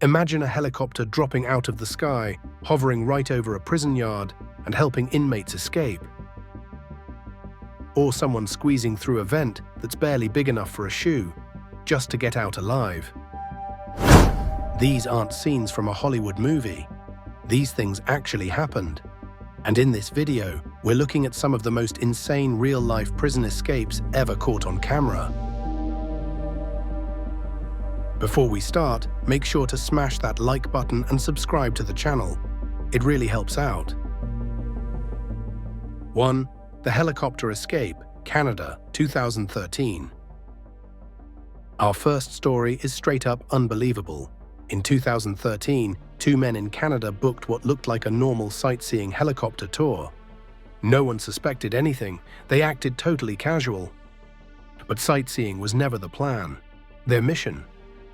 Imagine a helicopter dropping out of the sky, hovering right over a prison yard and helping inmates escape. Or someone squeezing through a vent that's barely big enough for a shoe, just to get out alive. These aren't scenes from a Hollywood movie. These things actually happened. And in this video, we're looking at some of the most insane real-life prison escapes ever caught on camera. Before we start, make sure to smash that like button and subscribe to the channel. It really helps out. 1. The helicopter escape, Canada, 2013. Our first story is straight up unbelievable. In 2013, two men in Canada booked what looked like a normal sightseeing helicopter tour. No one suspected anything. They acted totally casual. But sightseeing was never the plan. Their mission: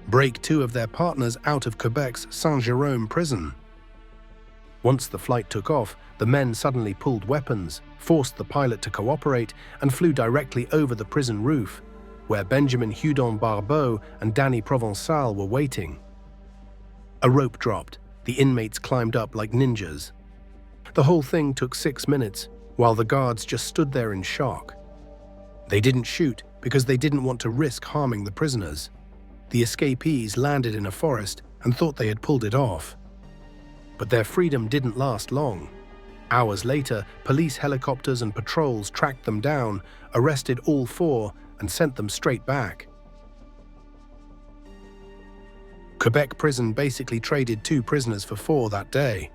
break two of their partners out of Quebec's Saint-Jérôme prison. Once the flight took off, the men suddenly pulled weapons, forced the pilot to cooperate, and flew directly over the prison roof, where Benjamin Houdin-Barbeau and Danny Provençal were waiting. A rope dropped. The inmates climbed up like ninjas. The whole thing took 6 minutes, while the guards just stood there in shock. They didn't shoot because they didn't want to risk harming the prisoners. The escapees landed in a forest and thought they had pulled it off. But their freedom didn't last long. Hours later, police helicopters and patrols tracked them down, arrested all four, and sent them straight back. Quebec prison basically traded 2 prisoners for 4 that day.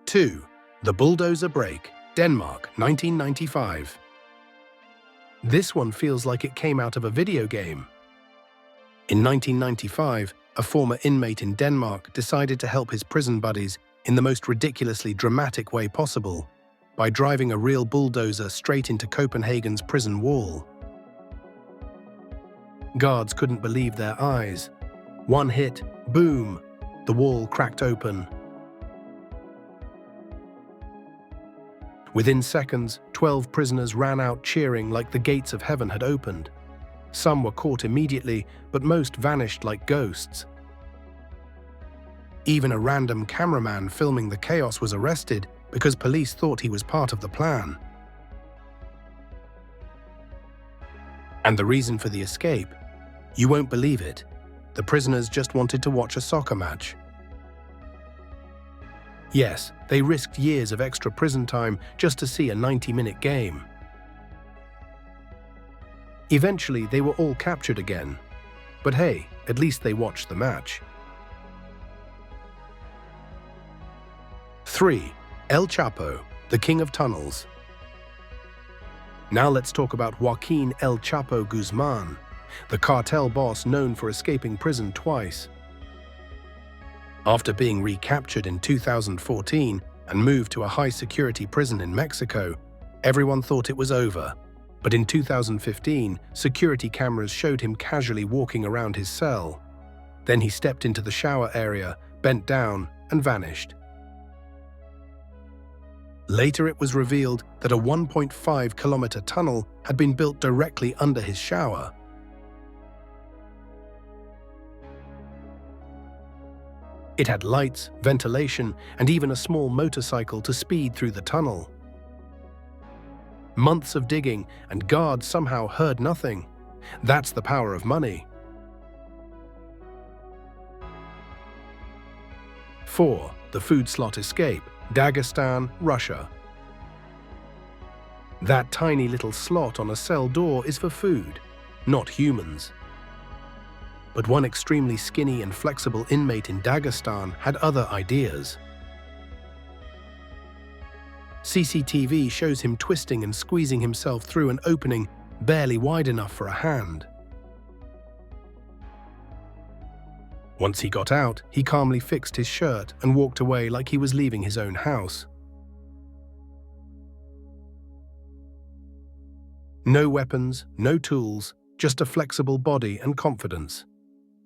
Two, the bulldozer break, Denmark, 1995. This one feels like it came out of a video game. In 1995, a former inmate in Denmark decided to help his prison buddies in the most ridiculously dramatic way possible, by driving a real bulldozer straight into Copenhagen's prison wall. Guards couldn't believe their eyes. One hit, boom, the wall cracked open. Within seconds, 12 prisoners ran out cheering like the gates of heaven had opened. Some were caught immediately, but most vanished like ghosts. Even a random cameraman filming the chaos was arrested because police thought he was part of the plan. And the reason for the escape? You won't believe it. The prisoners just wanted to watch a soccer match. Yes, they risked years of extra prison time just to see a 90-minute game. Eventually, they were all captured again. But hey, at least they watched the match. 3. El Chapo, the king of tunnels. Now let's talk about Joaquin El Chapo Guzman, the cartel boss known for escaping prison twice. After being recaptured in 2014 and moved to a high-security prison in Mexico, everyone thought it was over. But in 2015, security cameras showed him casually walking around his cell. Then he stepped into the shower area, bent down, and vanished. Later it was revealed that a 1.5-kilometer tunnel had been built directly under his shower. It had lights, ventilation, and even a small motorcycle to speed through the tunnel. Months of digging, and guards somehow heard nothing. That's the power of money. 4. The food slot escape, Dagestan, Russia. That tiny little slot on a cell door is for food, not humans. But one extremely skinny and flexible inmate in Dagestan had other ideas. CCTV shows him twisting and squeezing himself through an opening barely wide enough for a hand. Once he got out, he calmly fixed his shirt and walked away like he was leaving his own house. No weapons, no tools, just a flexible body and confidence.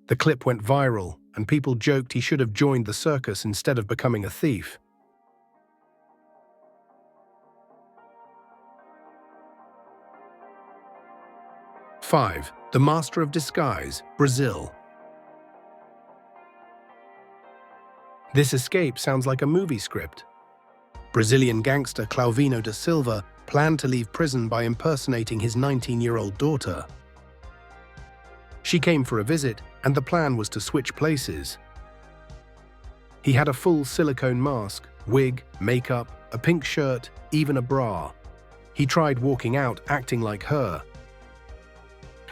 The clip went viral, and people joked he should have joined the circus instead of becoming a thief. 5. The Master of Disguise, Brazil. This escape sounds like a movie script. Brazilian gangster Clauvino da Silva planned to leave prison by impersonating his 19-year-old daughter. She came for a visit, and the plan was to switch places. He had a full silicone mask, wig, makeup, a pink shirt, even a bra. He tried walking out acting like her.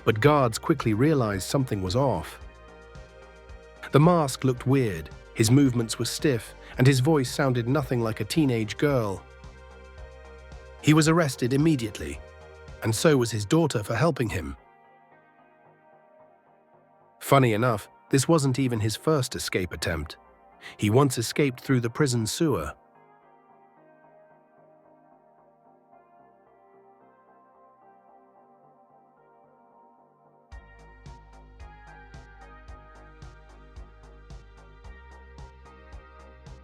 But guards quickly realized something was off. The mask looked weird, his movements were stiff, and his voice sounded nothing like a teenage girl. He was arrested immediately, and so was his daughter for helping him. Funny enough, this wasn't even his first escape attempt. He once escaped through the prison sewer.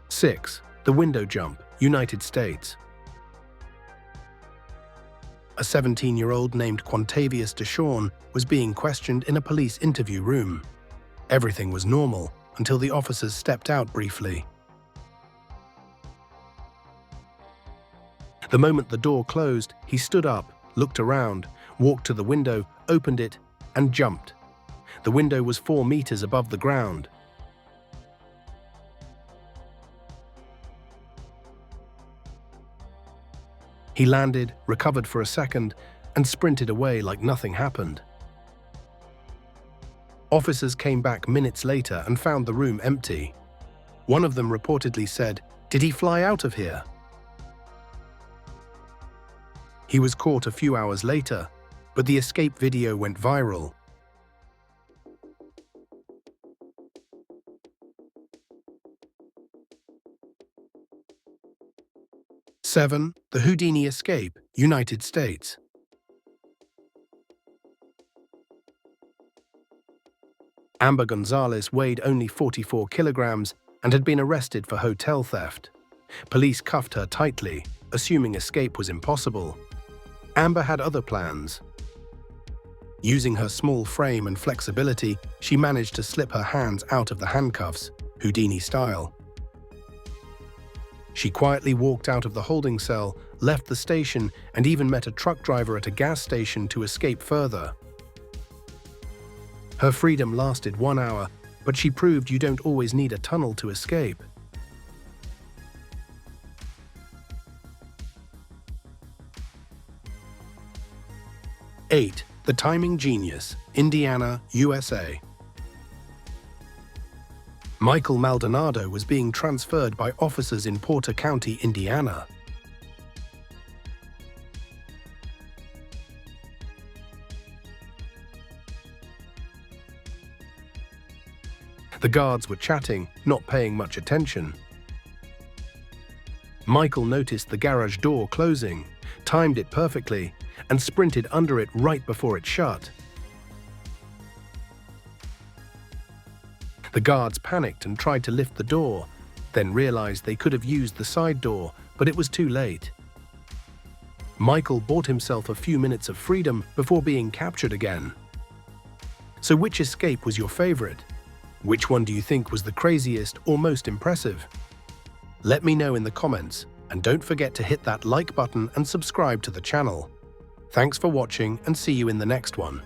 Six. The window jump, United States. A 17-year-old named Quantavious Deshawn was being questioned in a police interview room. Everything was normal until the officers stepped out briefly. The moment the door closed, he stood up, looked around, walked to the window, opened it, and jumped. The window was 4 meters above the ground. He landed, recovered for a second, and sprinted away like nothing happened. Officers came back minutes later and found the room empty. One of them reportedly said, "Did he fly out of here?" He was caught a few hours later, but the escape video went viral. Seven. The Houdini escape, United States. Amber Gonzalez weighed only 44 kilograms and had been arrested for hotel theft. Police cuffed her tightly, assuming escape was impossible. Amber had other plans. Using her small frame and flexibility, she managed to slip her hands out of the handcuffs, Houdini-style. She quietly walked out of the holding cell, left the station, and even met a truck driver at a gas station to escape further. Her freedom lasted 1 hour, but she proved you don't always need a tunnel to escape. Eight. The Timing Genius, Indiana, USA. Michael Maldonado was being transferred by officers in Porter County, Indiana. The guards were chatting, not paying much attention. Michael noticed the garage door closing, timed it perfectly, and sprinted under it right before it shut. The guards panicked and tried to lift the door, then realized they could have used the side door, but it was too late. Michael bought himself a few minutes of freedom before being captured again. So which escape was your favorite? Which one do you think was the craziest or most impressive? Let me know in the comments, and don't forget to hit that like button and subscribe to the channel. Thanks for watching, and see you in the next one.